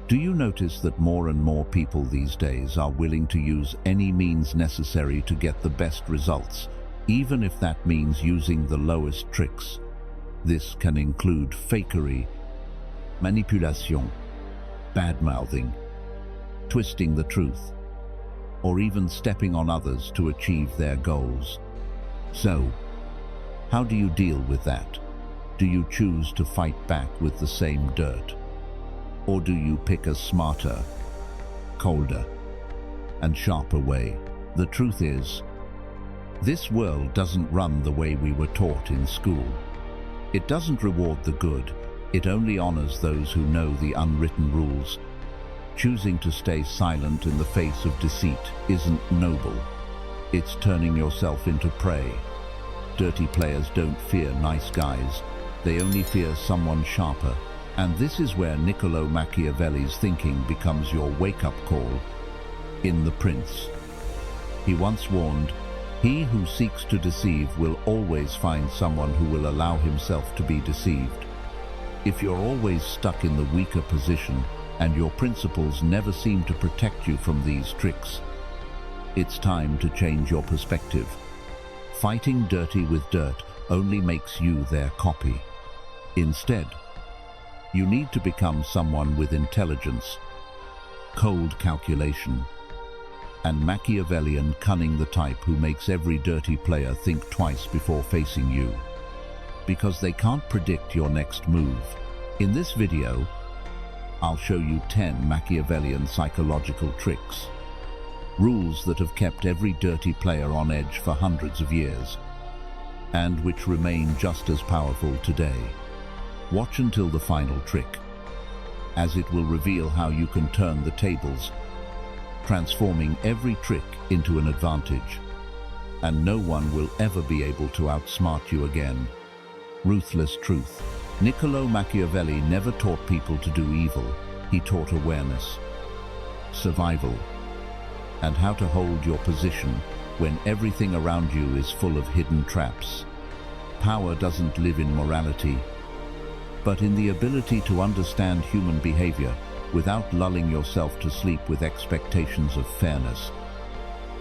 Do you notice that more and more people these days are willing to use any means necessary to get the best results, even if that means using the lowest tricks? This can include fakery, manipulation, bad-mouthing, twisting the truth, or even stepping on others to achieve their goals. So, how do you deal with that? Do you choose to fight back with the same dirt? Or do you pick a smarter, colder, and sharper way? The truth is, this world doesn't run the way we were taught in school. It doesn't reward the good, it only honors those who know the unwritten rules. Choosing to stay silent in the face of deceit isn't noble. It's turning yourself into prey. Dirty players don't fear nice guys, they only fear someone sharper. And this is where Niccolo Machiavelli's thinking becomes your wake-up call. In The Prince, he once warned, "He who seeks to deceive will always find someone who will allow himself to be deceived." If you're always stuck in the weaker position and your principles never seem to protect you from these tricks, it's time to change your perspective. Fighting dirty with dirt only makes you their copy. Instead, you need to become someone with intelligence, cold calculation, and Machiavellian cunning, the type who makes every dirty player think twice before facing you, because they can't predict your next move. In this video, I'll show you 10 Machiavellian psychological tricks, rules that have kept every dirty player on edge for hundreds of years, and which remain just as powerful today. Watch until the final trick, as it will reveal how you can turn the tables, transforming every trick into an advantage, and no one will ever be able to outsmart you again. Ruthless truth. Niccolo Machiavelli never taught people to do evil. He taught awareness, survival, and how to hold your position when everything around you is full of hidden traps. Power doesn't live in morality, but in the ability to understand human behavior without lulling yourself to sleep with expectations of fairness.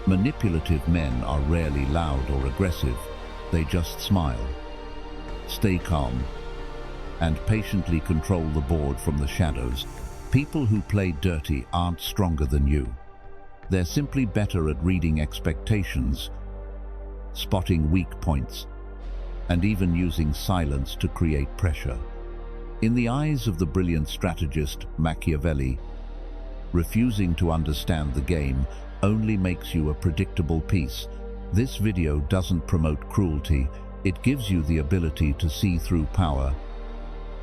Manipulative men are rarely loud or aggressive, they just smile, stay calm, and patiently control the board from the shadows. People who play dirty aren't stronger than you. They're simply better at reading expectations, spotting weak points, and even using silence to create pressure. In the eyes of the brilliant strategist Machiavelli, refusing to understand the game only makes you a predictable piece. This video doesn't promote cruelty, it gives you the ability to see through power,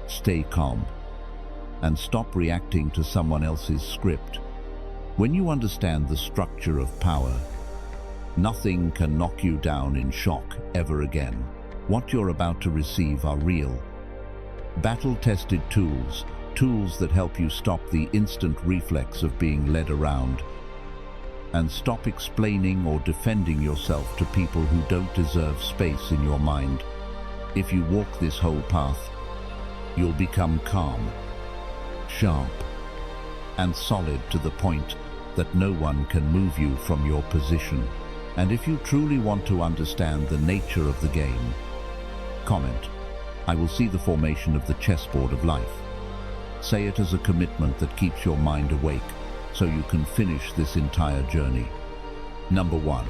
stay calm, and stop reacting to someone else's script. When you understand the structure of power, nothing can knock you down in shock ever again. What you're about to receive are real, battle-tested tools that help you stop the instant reflex of being led around and stop explaining or defending yourself to people who don't deserve space in your mind. If you walk this whole path, you'll become calm, sharp, and solid to the point that no one can move you from your position. And if you truly want to understand the nature of the game, comment, "I will see the formation of the chessboard of life." Say it as a commitment that keeps your mind awake, so you can finish this entire journey. Number 1.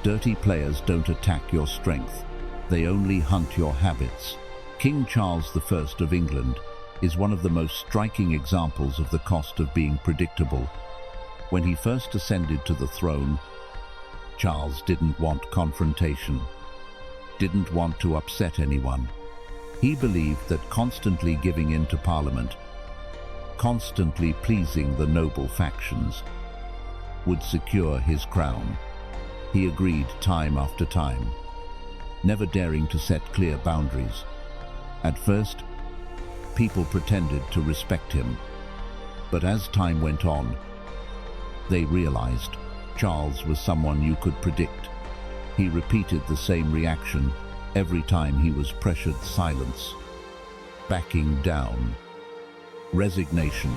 Dirty players don't attack your strength, they only hunt your habits. King Charles I of England is one of the most striking examples of the cost of being predictable. When he first ascended to the throne, Charles didn't want confrontation, didn't want to upset anyone. He believed that constantly giving in to Parliament, constantly pleasing the noble factions, would secure his crown. He agreed time after time, never daring to set clear boundaries. At first, people pretended to respect him, but as time went on, they realized Charles was someone you could predict. He repeated the same reaction every time he was pressured: silence, backing down, resignation,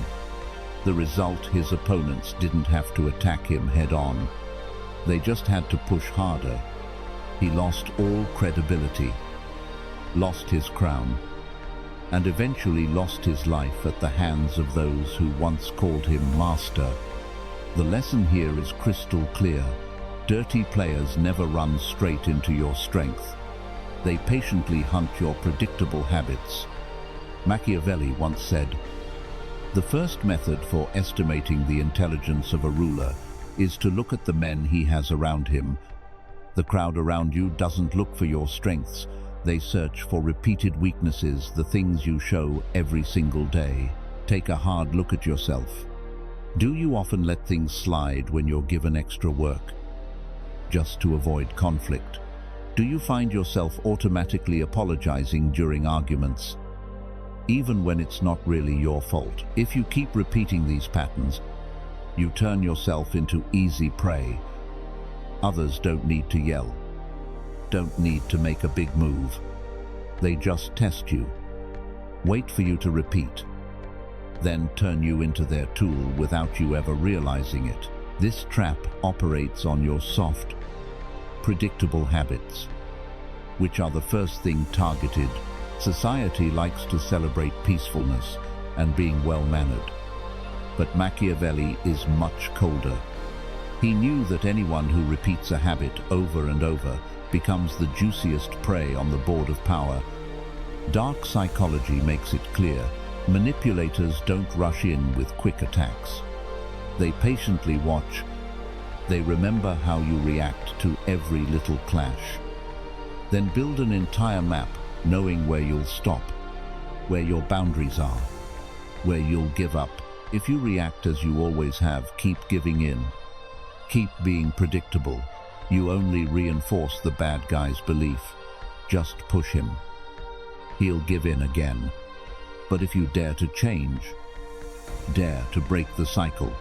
The result, his opponents didn't have to attack him head-on. They just had to push harder. He lost all credibility, lost his crown, and eventually lost his life at the hands of those who once called him master. The lesson here is crystal clear. Dirty players never run straight into your strength. They patiently hunt your predictable habits. Machiavelli once said, "The first method for estimating the intelligence of a ruler is to look at the men he has around him. The crowd around you doesn't look for your strengths. They search for repeated weaknesses, the things you show every single day. Take a hard look at yourself. Do you often let things slide when you're given extra work, just to avoid conflict? Do you find yourself automatically apologizing during arguments, even when it's not really your fault? If you keep repeating these patterns, you turn yourself into easy prey. Others don't need to yell, don't need to make a big move. They just test you, wait for you to repeat, then turn you into their tool without you ever realizing it. This trap operates on your soft, predictable habits, which are the first thing targeted. Society likes to celebrate peacefulness and being well-mannered. But Machiavelli is much colder. He knew that anyone who repeats a habit over and over becomes the juiciest prey on the board of power. Dark psychology makes it clear. Manipulators don't rush in with quick attacks. They patiently watch. They remember how you react to every little clash. Then build an entire map, knowing where you'll stop, where your boundaries are, where you'll give up. If you react as you always have, keep giving in, keep being predictable, you only reinforce the bad guy's belief. Just push him. He'll give in again. But if you dare to change, dare to break the cycle,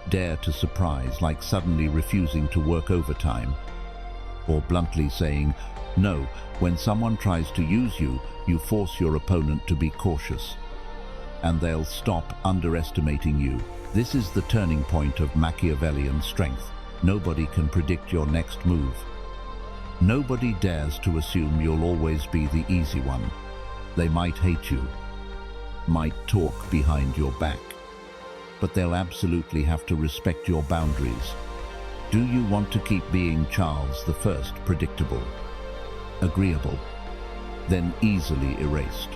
dare to surprise, like suddenly refusing to work overtime, or bluntly saying no when someone tries to use you, you force your opponent to be cautious, and they'll stop underestimating you. This is the turning point of Machiavellian strength. Nobody can predict your next move. Nobody dares to assume you'll always be the easy one. They might hate you, might talk behind your back, but they'll absolutely have to respect your boundaries. Do you want to keep being Charles I, predictable, agreeable, then easily erased?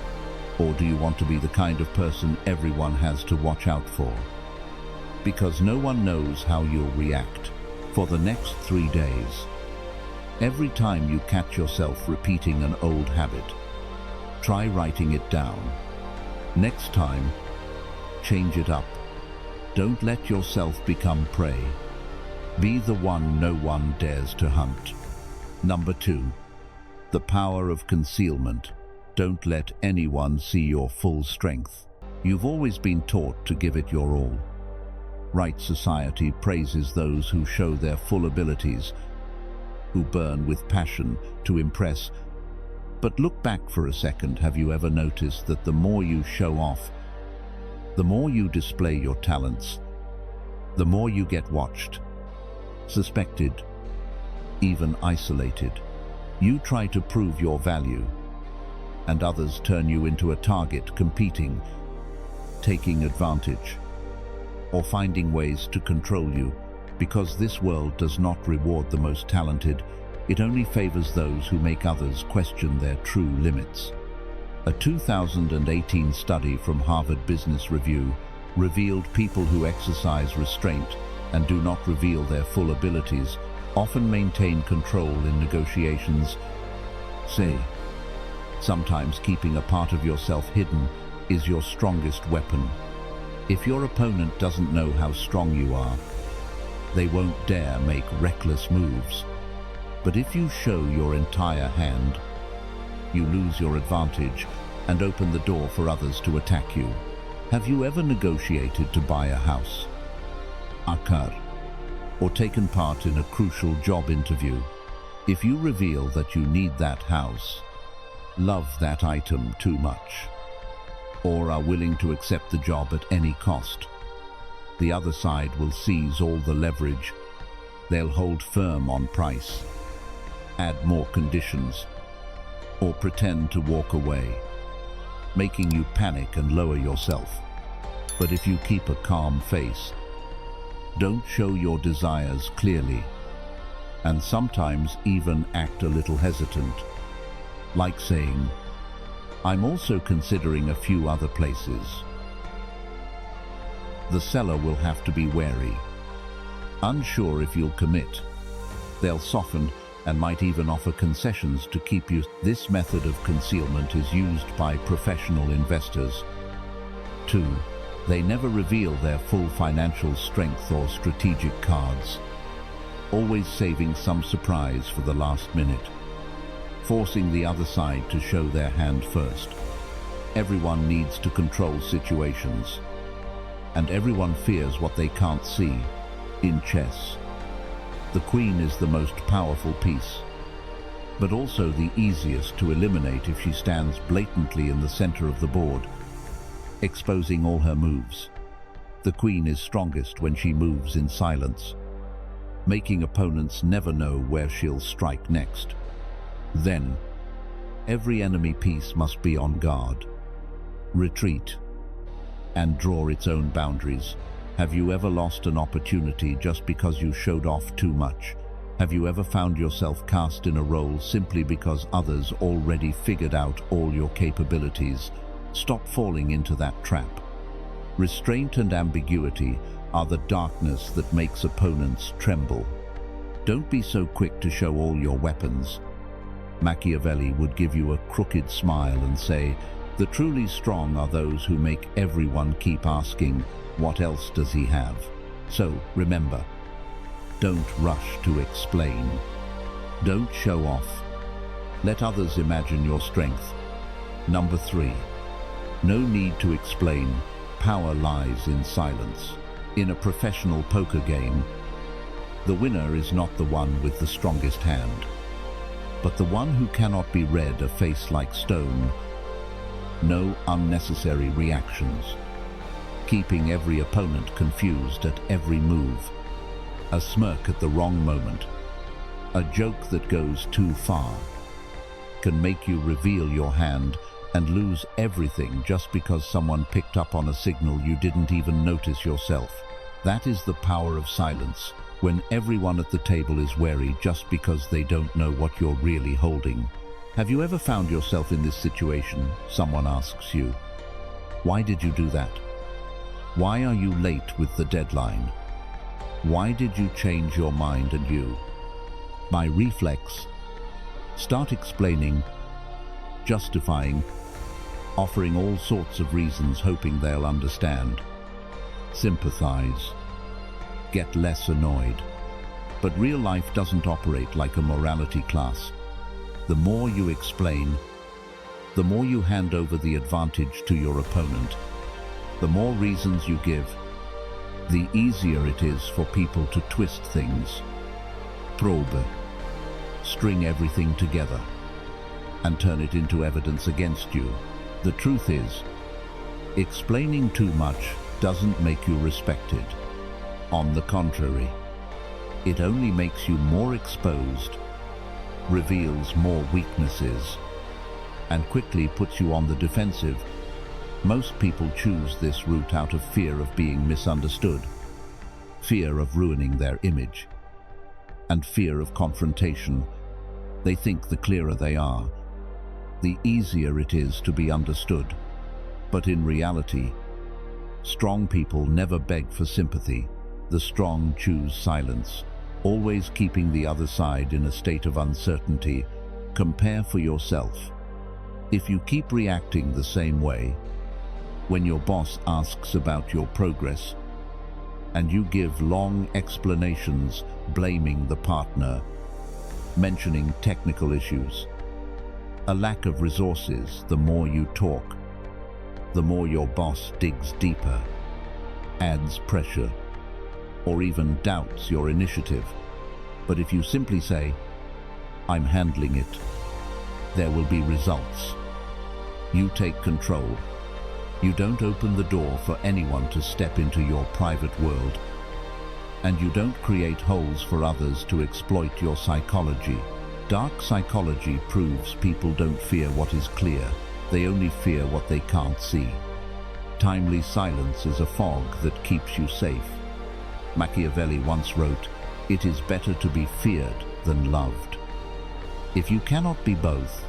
Or do you want to be the kind of person everyone has to watch out for? Because no one knows how you'll react for the next 3 days. Every time you catch yourself repeating an old habit, try writing it down. Next time, change it up. Don't let yourself become prey. Be the one no one dares to hunt. Number 2, the power of concealment. Don't let anyone see your full strength. You've always been taught to give it your all. Right society praises those who show their full abilities, who burn with passion to impress. But look back for a second. Have you ever noticed that the more you show off, the more you display your talents, the more you get watched, suspected, even isolated? You try to prove your value, and others turn you into a target, competing, taking advantage, or finding ways to control you. Because this world does not reward the most talented, it only favors those who make others question their true limits. A 2018 study from Harvard Business Review revealed people who exercise restraint and do not reveal their full abilities often maintain control in negotiations. Say, sometimes keeping a part of yourself hidden is your strongest weapon. If your opponent doesn't know how strong you are, they won't dare make reckless moves. But if you show your entire hand, you lose your advantage and open the door for others to attack you. Have you ever negotiated to buy a house, a car, or taken part in a crucial job interview? If you reveal that you need that house, love that item too much, or are willing to accept the job at any cost, The other side will seize all the leverage. They'll hold firm on price, add more conditions, or pretend to walk away, making you panic and lower yourself. But if you keep a calm face, don't show your desires clearly, and sometimes even act a little hesitant, like saying, "I'm also considering a few other places," the seller will have to be wary. Unsure if you'll commit, they'll soften and might even offer concessions to keep you. This method of concealment is used by professional investors. 2. They never reveal their full financial strength or strategic cards, always saving some surprise for the last minute, forcing the other side to show their hand first. Everyone needs to control situations, and everyone fears what they can't see. In chess, the queen is the most powerful piece, but also the easiest to eliminate if she stands blatantly in the center of the board, exposing all her moves. The queen is strongest when she moves in silence, making opponents never know where she'll strike next. Then, every enemy piece must be on guard, retreat, and draw its own boundaries. Have you ever lost an opportunity just because you showed off too much? Have you ever found yourself cast in a role simply because others already figured out all your capabilities? Stop falling into that trap. Restraint and ambiguity are the darkness that makes opponents tremble. Don't be so quick to show all your weapons. Machiavelli would give you a crooked smile and say, "The truly strong are those who make everyone keep asking, what else does he have?" So remember, don't rush to explain. Don't show off. Let others imagine your strength. Number 3. No need to explain. Power lies in silence. In a professional poker game, the winner is not the one with the strongest hand, but the one who cannot be read a face like stone. No unnecessary reactions, keeping every opponent confused at every move. A smirk at the wrong moment, a joke that goes too far, can make you reveal your hand and lose everything just because someone picked up on a signal you didn't even notice yourself. That is the power of silence, when everyone at the table is wary just because they don't know what you're really holding. Have you ever found yourself in this situation? Someone asks you, "Why did you do that? Why are you late with the deadline? Why did you change your mind?" And you, by reflex, start explaining, justifying, offering all sorts of reasons, hoping they'll understand, sympathize, get less annoyed. But real life doesn't operate like a morality class. The more you explain, the more you hand over the advantage to your opponent. The more reasons you give, the easier it is for people to twist things, probe, string everything together, and turn it into evidence against you. The truth is, explaining too much doesn't make you respected. On the contrary, it only makes you more exposed, reveals more weaknesses, and quickly puts you on the defensive. Most people choose this route out of fear of being misunderstood, fear of ruining their image, and fear of confrontation. They think the clearer they are, the easier it is to be understood. But in reality, strong people never beg for sympathy. The strong choose silence, always keeping the other side in a state of uncertainty. Compare for yourself. If you keep reacting the same way, when your boss asks about your progress, and you give long explanations blaming the partner, mentioning technical issues, a lack of resources, the more you talk, the more your boss digs deeper, adds pressure, or even doubts your initiative. But if you simply say, "I'm handling it," there will be results. You take control, You don't open the door for anyone to step into your private world, and you don't create holes for others to exploit your psychology. Dark psychology proves people don't fear what is clear, they only fear what they can't see. Timely silence is a fog that keeps you safe. Machiavelli once wrote, "It is better to be feared than loved." If you cannot be both,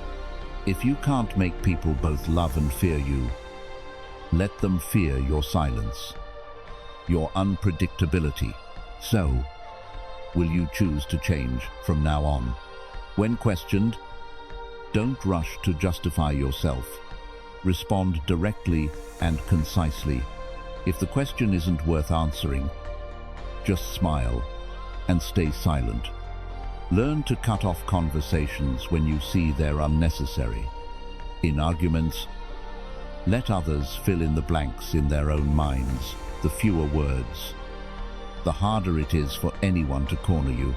if you can't make people both love and fear you, let them fear your silence, your unpredictability. So, will you choose to change from now on? When questioned, don't rush to justify yourself. Respond directly and concisely. If the question isn't worth answering, just smile and stay silent. Learn to cut off conversations when you see they're unnecessary. In arguments, let others fill in the blanks in their own minds. The fewer words, the harder it is for anyone to corner you.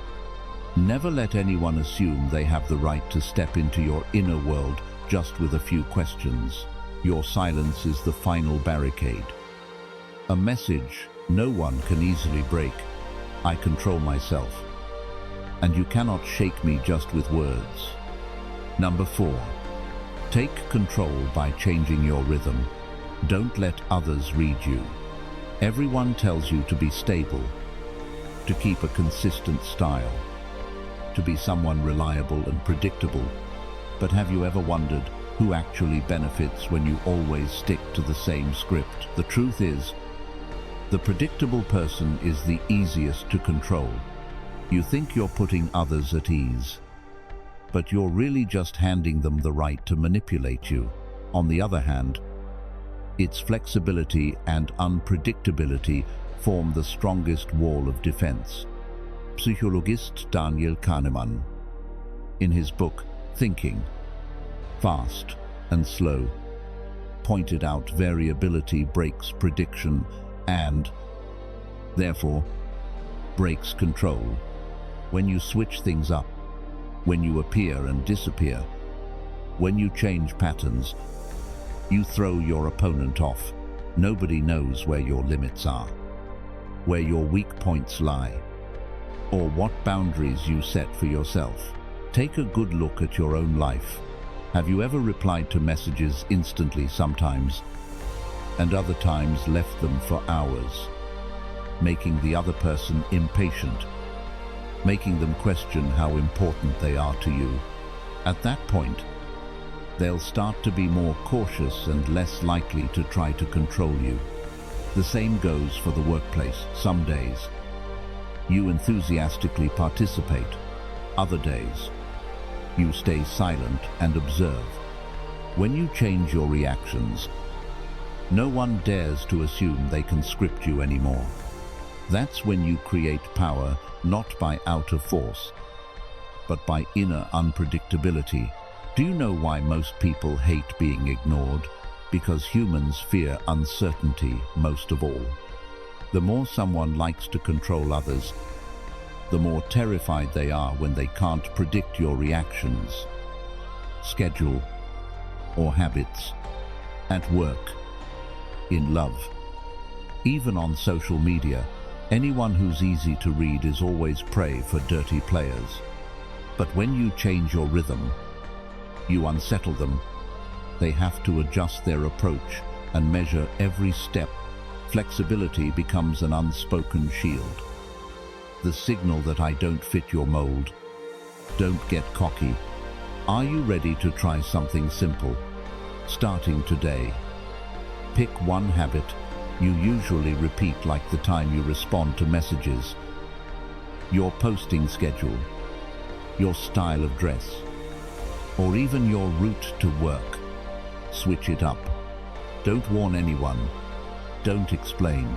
Never let anyone assume they have the right to step into your inner world just with a few questions. Your silence is the final barricade. A message no one can easily break. I control myself, and you cannot shake me just with words. Number 4. Take control by changing your rhythm. Don't let others read you. Everyone tells you to be stable, to keep a consistent style, to be someone reliable and predictable. But have you ever wondered who actually benefits when you always stick to the same script? The truth is, the predictable person is the easiest to control. You think you're putting others at ease, but you're really just handing them the right to manipulate you. On the other hand, its flexibility and unpredictability form the strongest wall of defense. Psychologist Daniel Kahneman, in his book Thinking, Fast and Slow, pointed out variability breaks prediction and, therefore, breaks control. When you switch things up, when you appear and disappear, when you change patterns, you throw your opponent off. Nobody knows where your limits are, where your weak points lie, or what boundaries you set for yourself. Take a good look at your own life. Have you ever replied to messages instantly sometimes, and other times left them for hours, making the other person impatient, making them question how important they are to you? At that point, they'll start to be more cautious and less likely to try to control you. The same goes for the workplace. Some days, you enthusiastically participate. Other days, you stay silent and observe. When you change your reactions, no one dares to assume they can script you anymore. That's when you create power, not by outer force, but by inner unpredictability. Do you know why most people hate being ignored? Because humans fear uncertainty most of all. The more someone likes to control others, the more terrified they are when they can't predict your reactions, schedule, or habits. At work, in love, even on social media, anyone who's easy to read is always prey for dirty players. But when you change your rhythm, you unsettle them. They have to adjust their approach and measure every step. Flexibility becomes an unspoken shield. The signal that I don't fit your mold. Don't get cocky. Are you ready to try something simple? Starting today, pick one habit you usually repeat, like the time you respond to messages, your posting schedule, your style of dress, or even your route to work. Switch it up. Don't warn anyone. Don't explain.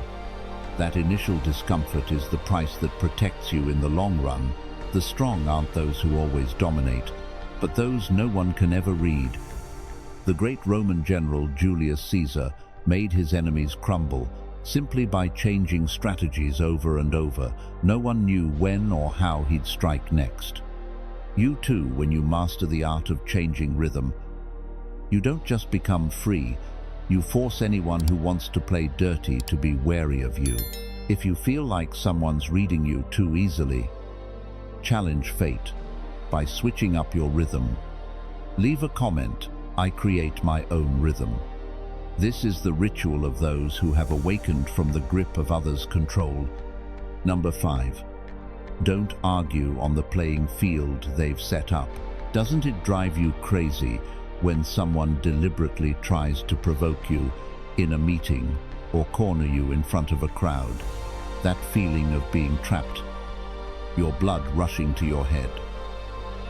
That initial discomfort is the price that protects you in the long run. The strong aren't those who always dominate, but those no one can ever read. The great Roman general Julius Caesar made his enemies crumble simply by changing strategies over and over. No one knew when or how he'd strike next. You too, when you master the art of changing rhythm, you don't just become free, You force anyone who wants to play dirty to be wary of you. If you feel like someone's reading you too easily, challenge fate by switching up your rhythm. Leave a comment, "I create my own rhythm." This is the ritual of those who have awakened from the grip of others' control. Number 5. Don't argue on the playing field they've set up. Doesn't it drive you crazy when someone deliberately tries to provoke you in a meeting or corner you in front of a crowd? That feeling of being trapped, your blood rushing to your head,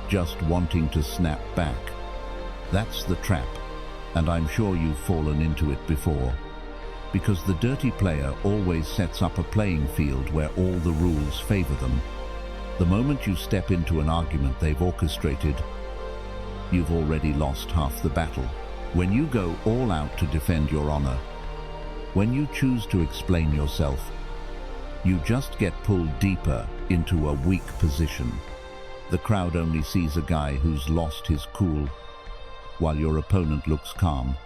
just wanting to snap back. That's the trap, and I'm sure you've fallen into it before. Because the dirty player always sets up a playing field where all the rules favor them. The moment you step into an argument they've orchestrated, you've already lost half the battle. When you go all out to defend your honor, when you choose to explain yourself, you just get pulled deeper into a weak position. The crowd only sees a guy who's lost his cool, while your opponent looks calm.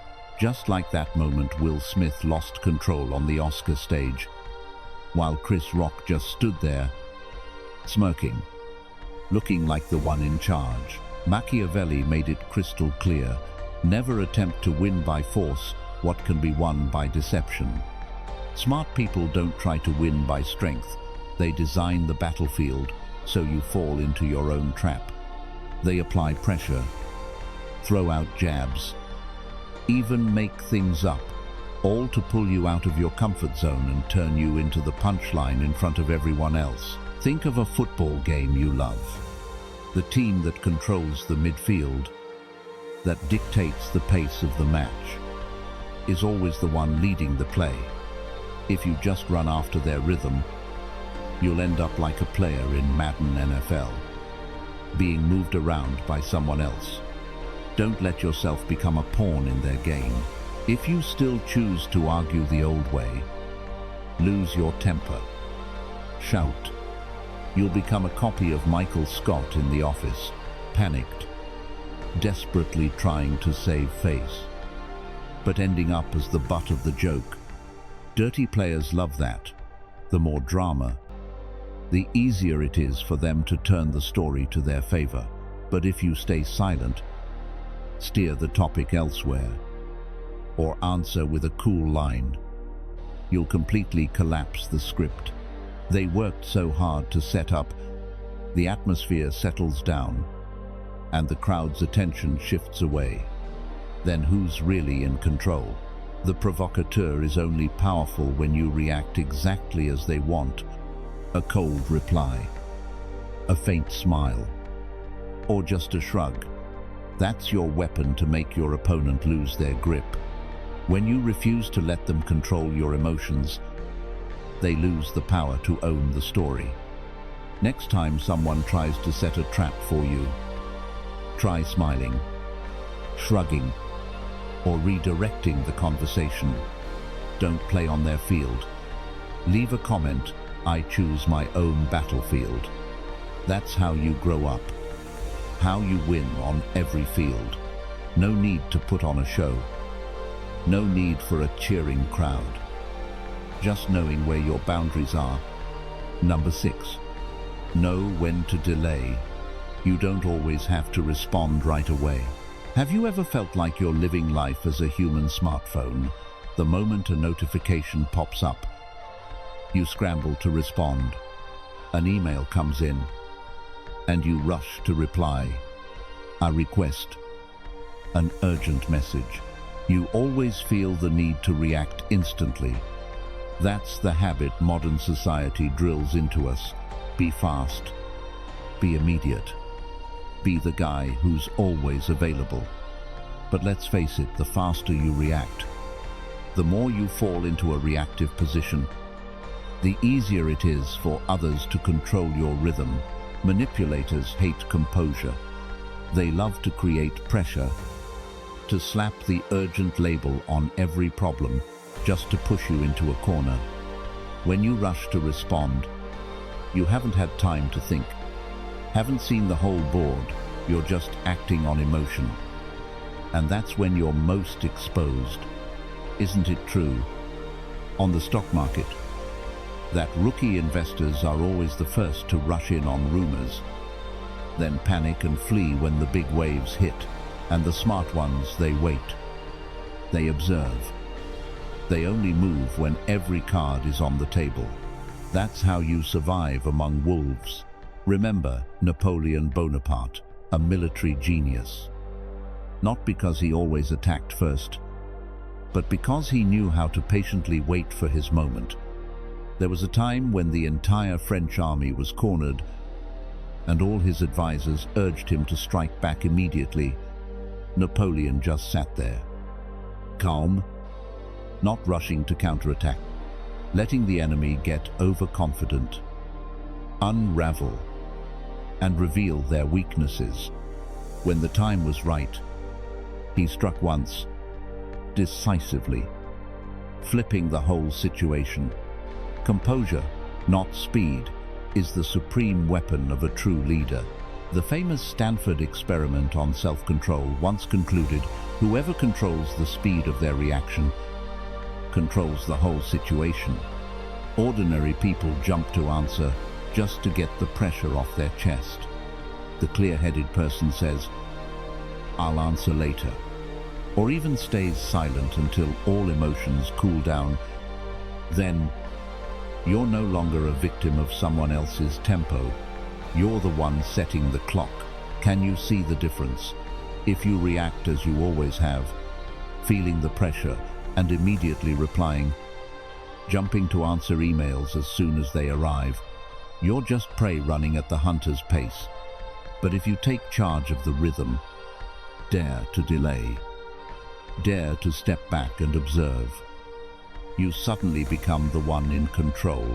Just like that moment Will Smith lost control on the Oscar stage, while Chris Rock just stood there, smirking, looking like the one in charge. Machiavelli made it crystal clear: never attempt to win by force what can be won by deception. Smart people don't try to win by strength. They design the battlefield so you fall into your own trap. They apply pressure, throw out jabs, even make things up, all to pull you out of your comfort zone and turn you into the punchline in front of everyone else. Think of a football game you love. The team that controls the midfield, that dictates the pace of the match, is always the one leading the play. If you just run after their rhythm, you'll end up like a player in Madden NFL, being moved around by someone else. Don't let yourself become a pawn in their game. If you still choose to argue the old way, lose your temper, shout. You'll become a copy of Michael Scott in The Office, panicked, desperately trying to save face, but ending up as the butt of the joke. Dirty players love that. The more drama, the easier it is for them to turn the story to their favor. But if you stay silent, steer the topic elsewhere, or answer with a cool line, you'll completely collapse the script. They worked so hard to set up, the atmosphere settles down, and the crowd's attention shifts away. Then who's really in control? The provocateur is only powerful when you react exactly as they want. A cold reply, a faint smile, or just a shrug. That's your weapon to make your opponent lose their grip. When you refuse to let them control your emotions, they lose the power to own the story. Next time someone tries to set a trap for you, try smiling, shrugging, or redirecting the conversation. Don't play on their field. Leave a comment, "I choose my own battlefield." That's how you grow up, how you win on every field. No need to put on a show. No need for a cheering crowd. Just knowing where your boundaries are. Number 6. Know when to delay. You don't always have to respond right away. Have you ever felt like you're living life as a human smartphone? The moment a notification pops up, you scramble to respond. An email comes in, and you rush to reply. A request, an urgent message. You always feel the need to react instantly. That's the habit modern society drills into us. Be fast, be immediate, be the guy who's always available. But let's face it, the faster you react, the more you fall into a reactive position, the easier it is for others to control your rhythm. Manipulators hate composure. They love to create pressure, to slap the urgent label on every problem, just to push you into a corner. When you rush to respond, you haven't had time to think, haven't seen the whole board, you're just acting on emotion. And that's when you're most exposed. Isn't it true? On the stock market, that rookie investors are always the first to rush in on rumors, then panic and flee when the big waves hit, and the smart ones, they wait. They observe. They only move when every card is on the table. That's how you survive among wolves. Remember Napoleon Bonaparte, a military genius. Not because he always attacked first, but because he knew how to patiently wait for his moment. There was a time when the entire French army was cornered, and all his advisors urged him to strike back immediately. Napoleon just sat there, calm, not rushing to counterattack, letting the enemy get overconfident, unravel, and reveal their weaknesses. When the time was right, he struck once, decisively, flipping the whole situation. Composure, not speed, is the supreme weapon of a true leader. The famous Stanford experiment on self-control once concluded, whoever controls the speed of their reaction controls the whole situation. Ordinary people jump to answer just to get the pressure off their chest. The clear-headed person says, "I'll answer later," or even stays silent until all emotions cool down. Then, you're no longer a victim of someone else's tempo. You're the one setting the clock. Can you see the difference? If you react as you always have, feeling the pressure and immediately replying, jumping to answer emails as soon as they arrive, you're just prey running at the hunter's pace. But if you take charge of the rhythm, dare to delay, dare to step back and observe, you suddenly become the one in control.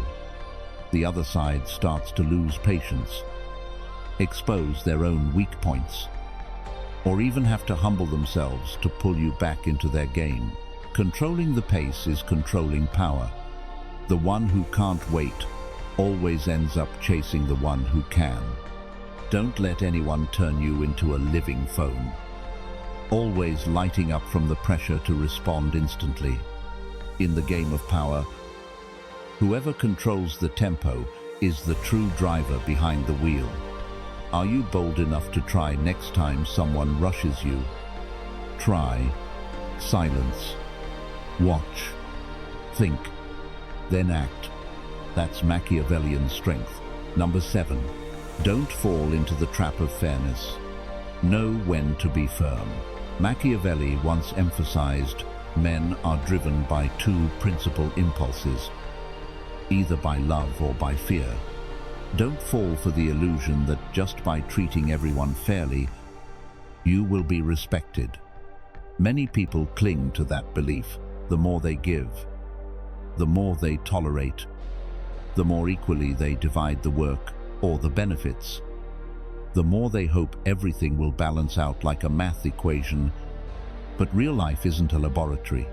The other side starts to lose patience, expose their own weak points, or even have to humble themselves to pull you back into their game. Controlling the pace is controlling power. The one who can't wait always ends up chasing the one who can. Don't let anyone turn you into a living phone, always lighting up from the pressure to respond instantly. In the game of power, whoever controls the tempo is the true driver behind the wheel. Are you bold enough to try next time someone rushes you? Try, silence, watch, think, then act. That's Machiavellian strength. Number 7, don't fall into the trap of fairness. Know when to be firm. Machiavelli once emphasized, men are driven by two principal impulses, either by love or by fear. Don't fall for the illusion that just by treating everyone fairly, you will be respected. Many people cling to that belief. The more they give, the more they tolerate, the more equally they divide the work or the benefits, the more they hope everything will balance out like a math equation. But real life isn't a laboratory,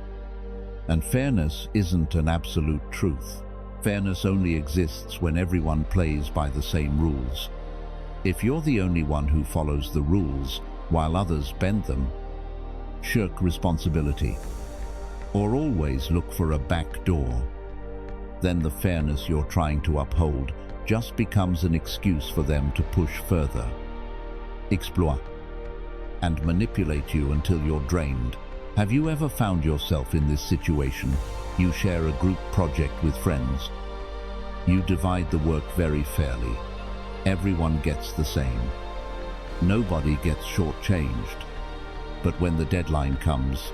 and fairness isn't an absolute truth. Fairness only exists when everyone plays by the same rules. If you're the only one who follows the rules while others bend them, shirk responsibility, or always look for a back door, then the fairness you're trying to uphold just becomes an excuse for them to push further, exploit, and manipulate you until you're drained. Have you ever found yourself in this situation? You share a group project with friends. You divide the work very fairly. Everyone gets the same. Nobody gets shortchanged. But when the deadline comes,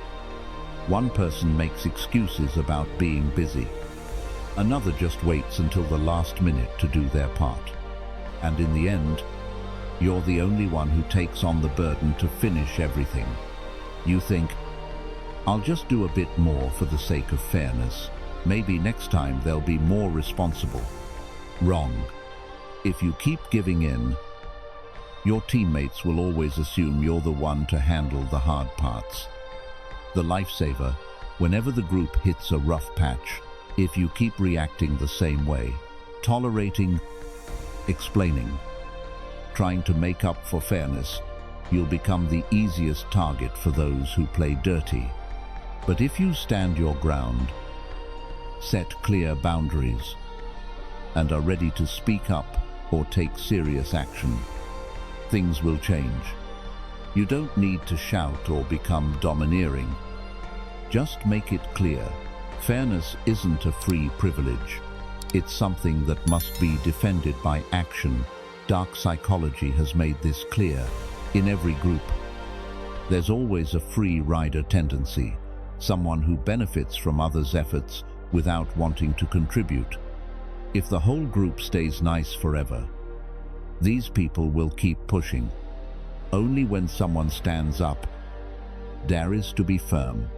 one person makes excuses about being busy. Another just waits until the last minute to do their part. And in the end, you're the only one who takes on the burden to finish everything. You think, I'll just do a bit more for the sake of fairness. Maybe next time they'll be more responsible. Wrong. If you keep giving in, your teammates will always assume you're the one to handle the hard parts. The lifesaver, whenever the group hits a rough patch, if you keep reacting the same way, tolerating, explaining, trying to make up for fairness, you'll become the easiest target for those who play dirty. But if you stand your ground, set clear boundaries, and are ready to speak up or take serious action, things will change. You don't need to shout or become domineering. Just make it clear. Fairness isn't a free privilege. It's something that must be defended by action. Dark psychology has made this clear. In every group, there's always a free rider tendency, someone who benefits from others' efforts without wanting to contribute. If the whole group stays nice forever, these people will keep pushing. Only when someone stands up, dares to be firm,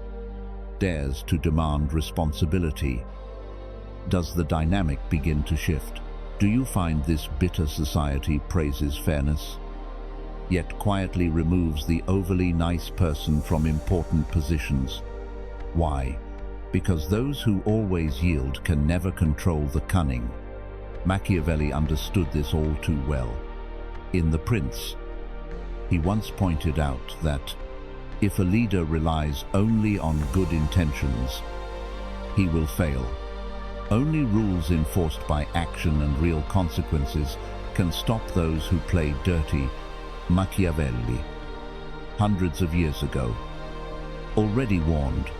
dares to demand responsibility, does the dynamic begin to shift. Do you find this bitter society praises fairness, yet quietly removes the overly nice person from important positions? Why? Because those who always yield can never control the cunning. Machiavelli understood this all too well. In The Prince, he once pointed out that if a leader relies only on good intentions, he will fail. Only rules enforced by action and real consequences can stop those who play dirty. Machiavelli, hundreds of years ago, already warned,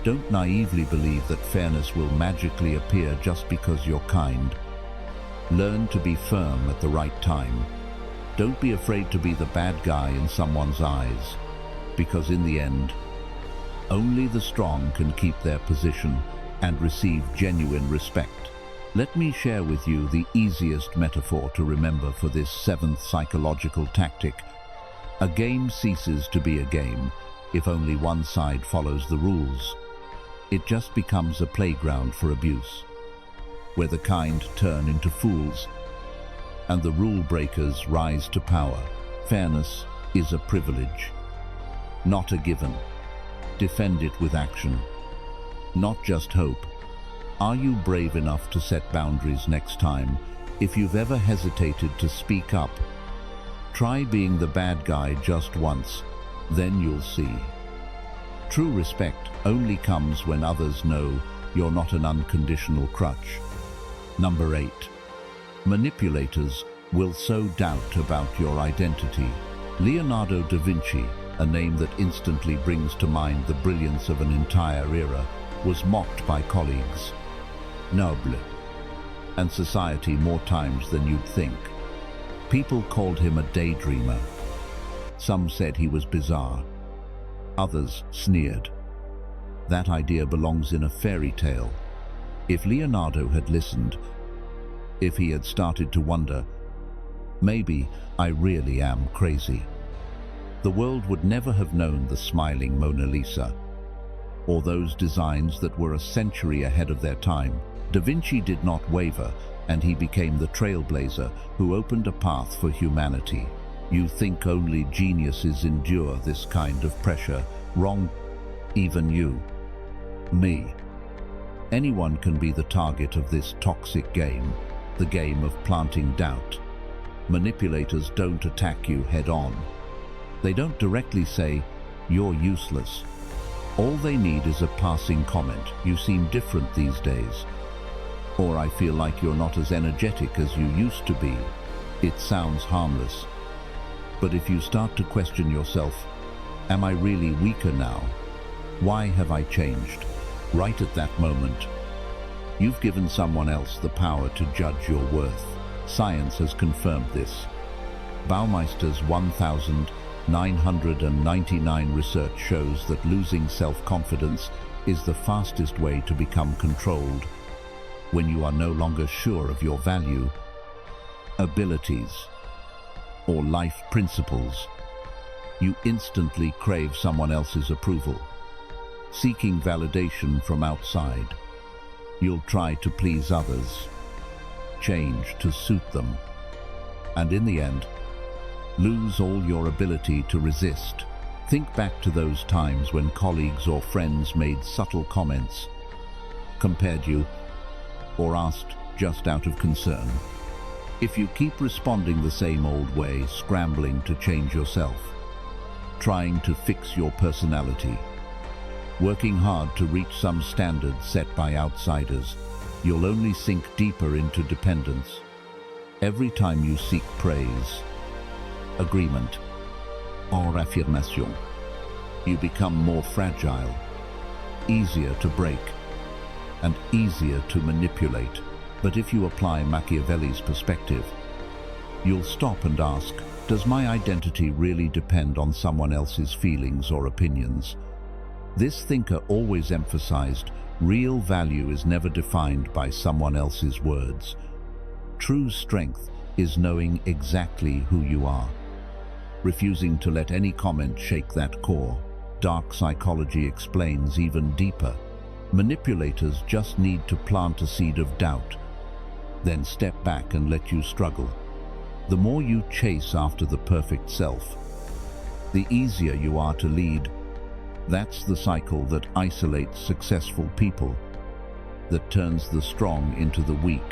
don't naively believe that fairness will magically appear just because you're kind. Learn to be firm at the right time. Don't be afraid to be the bad guy in someone's eyes, because in the end, only the strong can keep their position and receive genuine respect. Let me share with you the easiest metaphor to remember for this seventh psychological tactic. A game ceases to be a game if only one side follows the rules. It just becomes a playground for abuse, where the kind turn into fools and the rule breakers rise to power. Fairness is a privilege, not a given. Defend it with action, not just hope. Are you brave enough to set boundaries next time? If you've ever hesitated to speak up, try being the bad guy just once, then you'll see. True respect only comes when others know you're not an unconditional crutch. Number 8. Manipulators will sow doubt about your identity. Leonardo da Vinci, a name that instantly brings to mind the brilliance of an entire era, was mocked by colleagues, noble, and society more times than you'd think. People called him a daydreamer. Some said he was bizarre. Others sneered. That idea belongs in a fairy tale. If Leonardo had listened, if he had started to wonder, maybe I really am crazy, the world would never have known the smiling Mona Lisa, or those designs that were a century ahead of their time. Da Vinci did not waver, and he became the trailblazer who opened a path for humanity. You think only geniuses endure this kind of pressure. Wrong. Even you. Me. Anyone can be the target of this toxic game, the game of planting doubt. Manipulators don't attack you head-on. They don't directly say, "You're useless." All they need is a passing comment, "You seem different these days," or "I feel like you're not as energetic as you used to be." It sounds harmless, but if you start to question yourself, am I really weaker now? Why have I changed? Right at that moment, you've given someone else the power to judge your worth. Science has confirmed this. Baumeister's 1999 research shows that losing self-confidence is the fastest way to become controlled. When you are no longer sure of your value, abilities, or life principles, you instantly crave someone else's approval. Seeking validation from outside, you'll try to please others, change to suit them, and in the end, lose all your ability to resist. Think back to those times when colleagues or friends made subtle comments, compared you, or asked just out of concern. If you keep responding the same old way, scrambling to change yourself, trying to fix your personality, working hard to reach some standards set by outsiders, you'll only sink deeper into dependence. Every time you seek praise, agreement, or affirmation, you become more fragile, easier to break, and easier to manipulate. But if you apply Machiavelli's perspective, you'll stop and ask, does my identity really depend on someone else's feelings or opinions? This thinker always emphasized, real value is never defined by someone else's words. True strength is knowing exactly who you are, refusing to let any comment shake that core. Dark psychology explains even deeper. Manipulators just need to plant a seed of doubt, then step back and let you struggle. The more you chase after the perfect self, the easier you are to lead. That's the cycle that isolates successful people, that turns the strong into the weak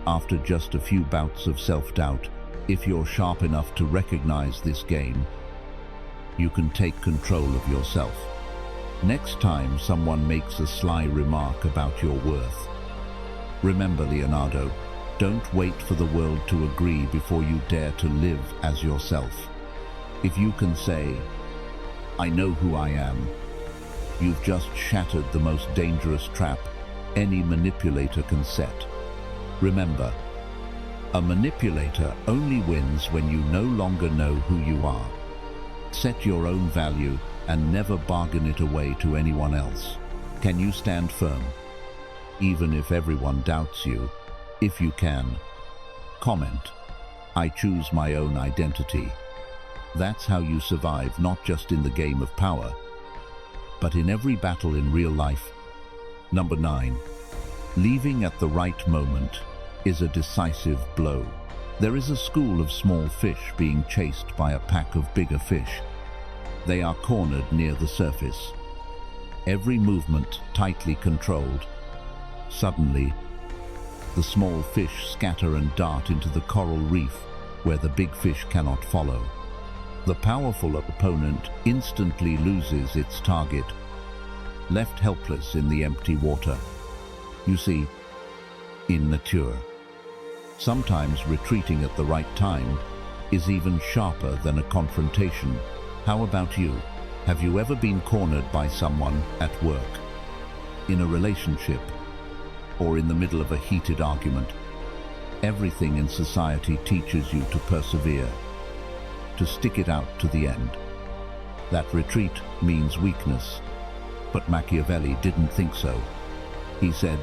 after just a few bouts of self-doubt. If you're sharp enough to recognize this game, you can take control of yourself. Next time someone makes a sly remark about your worth, remember, Leonardo, don't wait for the world to agree before you dare to live as yourself. If you can say, I know who I am, you've just shattered the most dangerous trap any manipulator can set. Remember, a manipulator only wins when you no longer know who you are. Set your own value and never bargain it away to anyone else. Can you stand firm, even if everyone doubts you? If you can, comment, I choose my own identity. That's how you survive, not just in the game of power, but in every battle in real life. Number 9. Leaving at the right moment is a decisive blow. There is a school of small fish being chased by a pack of bigger fish. They are cornered near the surface, every movement tightly controlled. Suddenly, the small fish scatter and dart into the coral reef where the big fish cannot follow. The powerful opponent instantly loses its target, left helpless in the empty water. You see, in nature, sometimes retreating at the right time is even sharper than a confrontation. How about you? Have you ever been cornered by someone at work, in a relationship, or in the middle of a heated argument? Everything in society teaches you to persevere, to stick it out to the end. That retreat means weakness, but Machiavelli didn't think so. He said,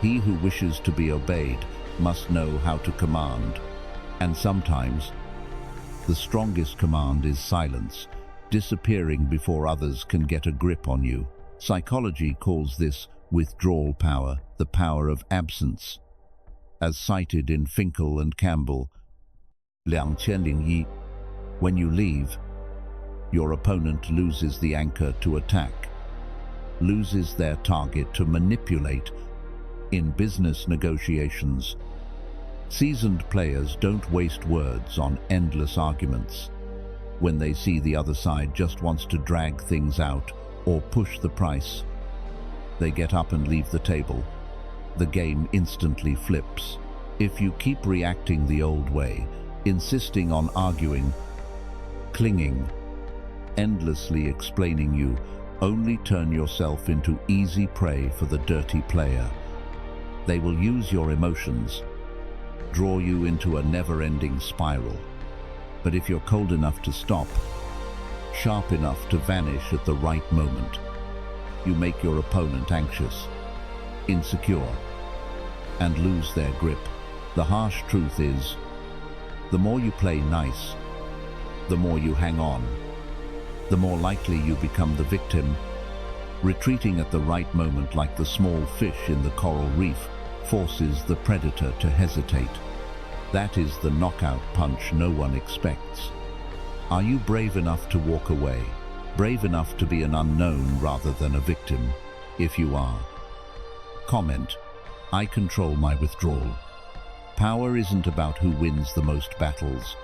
he who wishes to be obeyed must know how to command. And sometimes, the strongest command is silence, disappearing before others can get a grip on you. Psychology calls this withdrawal power, the power of absence. As cited in Finkel and Campbell, 2001, when you leave, your opponent loses the anchor to attack, loses their target to manipulate. In business negotiations, seasoned players don't waste words on endless arguments. When they see the other side just wants to drag things out or push the price, they get up and leave the table. The game instantly flips. If you keep reacting the old way, insisting on arguing, clinging, endlessly explaining, you only turn yourself into easy prey for the dirty player. They will use your emotions, draw you into a never-ending spiral. But if you're cold enough to stop, sharp enough to vanish at the right moment, you make your opponent anxious, insecure, and lose their grip. The harsh truth is, the more you play nice, the more you hang on, the more likely you become the victim. Retreating at the right moment, like the small fish in the coral reef, forces the predator to hesitate. That is the knockout punch no one expects. Are you brave enough to walk away? Brave enough to be an unknown rather than a victim? If you are, comment, I control my withdrawal. Power isn't about who wins the most battles,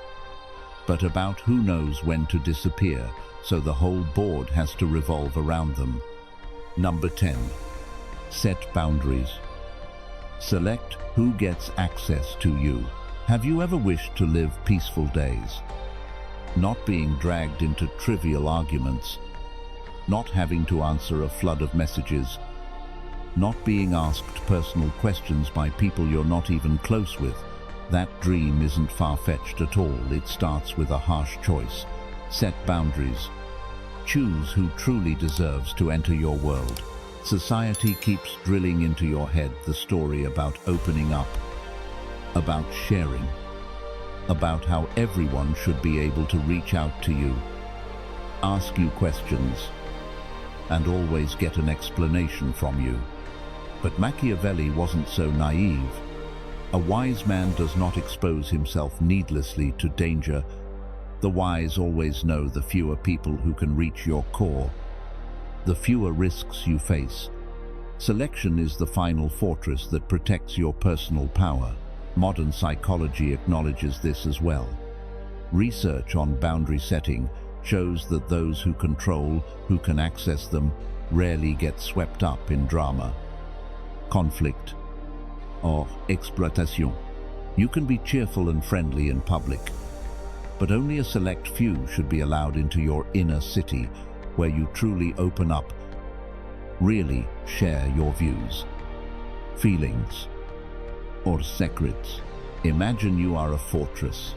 but about who knows when to disappear, so the whole board has to revolve around them. Number 10. Set boundaries. Select who gets access to you. Have you ever wished to live peaceful days? Not being dragged into trivial arguments, not having to answer a flood of messages, not being asked personal questions by people you're not even close with. That dream isn't far-fetched at all. It starts with a harsh choice. Set boundaries. Choose who truly deserves to enter your world. Society keeps drilling into your head the story about opening up, about sharing, about how everyone should be able to reach out to you, ask you questions, and always get an explanation from you. But Machiavelli wasn't so naive. A wise man does not expose himself needlessly to danger. The wise always know the fewer people who can reach your core, the fewer risks you face. Selection is the final fortress that protects your personal power. Modern psychology acknowledges this as well. Research on boundary setting shows that those who control, who can access them, rarely get swept up in drama, conflict, or exploitation. You can be cheerful and friendly in public, but only a select few should be allowed into your inner city, where you truly open up, really share your views, feelings, or secrets. Imagine you are a fortress,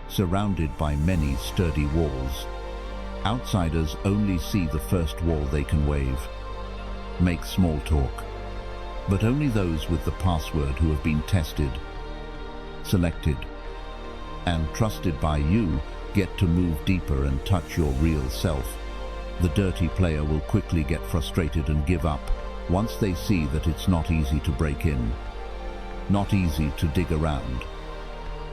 surrounded by many sturdy walls. Outsiders only see the first wall they can wave, make small talk, but only those with the password who have been tested, selected, and trusted by you get to move deeper and touch your real self. The dirty player will quickly get frustrated and give up once they see that it's not easy to break in, not easy to dig around,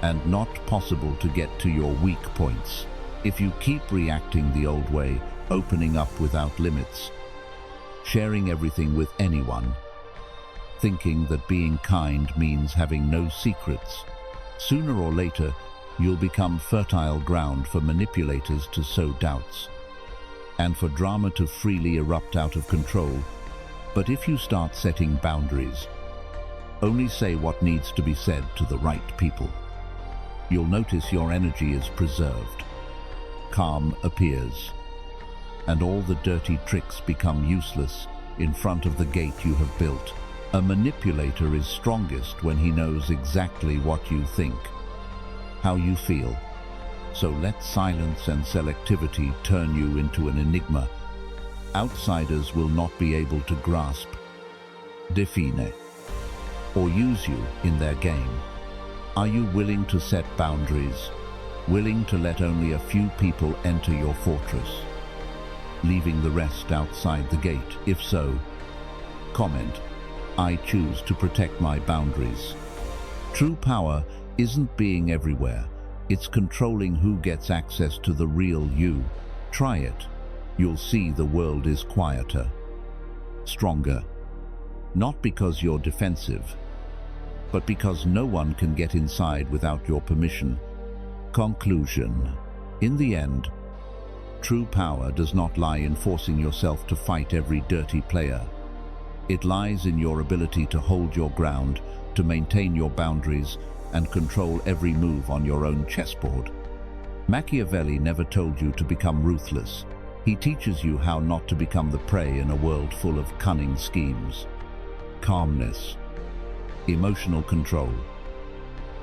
and not possible to get to your weak points. If you keep reacting the old way, opening up without limits, sharing everything with anyone, thinking that being kind means having no secrets, sooner or later you'll become fertile ground for manipulators to sow doubts, and for drama to freely erupt out of control. But if you start setting boundaries, only say what needs to be said to the right people, you'll notice your energy is preserved, calm appears, and all the dirty tricks become useless in front of the gate you have built. A manipulator is strongest when he knows exactly what you think, how you feel. So let silence and selectivity turn you into an enigma. Outsiders will not be able to grasp, define, or use you in their game. Are you willing to set boundaries? Willing to let only a few people enter your fortress, leaving the rest outside the gate? If so, comment, "I choose to protect my boundaries." True power isn't being everywhere. It's controlling who gets access to the real you. Try it. You'll see the world is quieter, stronger. Not because you're defensive, but because no one can get inside without your permission. Conclusion. In the end, true power does not lie in forcing yourself to fight every dirty player. It lies in your ability to hold your ground, to maintain your boundaries, and control every move on your own chessboard. Machiavelli never told you to become ruthless. He teaches you how not to become the prey in a world full of cunning schemes. Calmness, emotional control,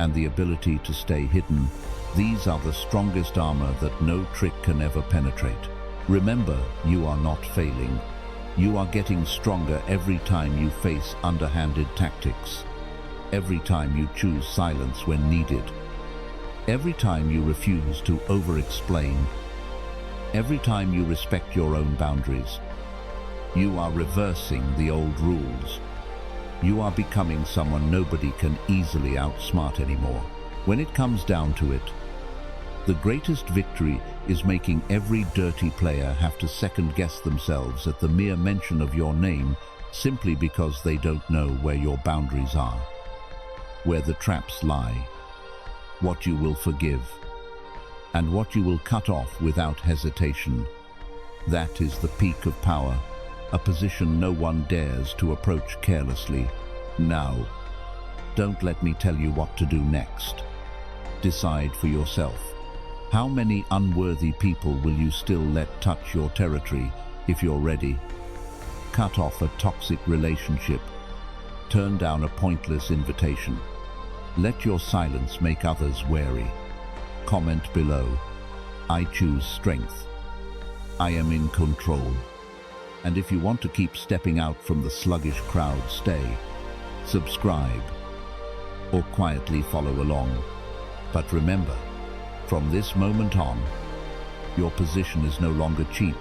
and the ability to stay hidden, these are the strongest armor that no trick can ever penetrate. Remember, you are not failing. You are getting stronger every time you face underhanded tactics, every time you choose silence when needed, every time you refuse to over-explain, every time you respect your own boundaries. You are reversing the old rules. You are becoming someone nobody can easily outsmart anymore. When it comes down to it, the greatest victory is making every dirty player have to second-guess themselves at the mere mention of your name simply because they don't know where your boundaries are, where the traps lie, what you will forgive, and what you will cut off without hesitation. That is the peak of power, a position no one dares to approach carelessly. Now, don't let me tell you what to do next. Decide for yourself. How many unworthy people will you still let touch your territory if you're ready? Cut off a toxic relationship. Turn down a pointless invitation. Let your silence make others wary. Comment below. I choose strength. I am in control. And if you want to keep stepping out from the sluggish crowd, stay. Subscribe. Or quietly follow along. But remember, from this moment on, your position is no longer cheap.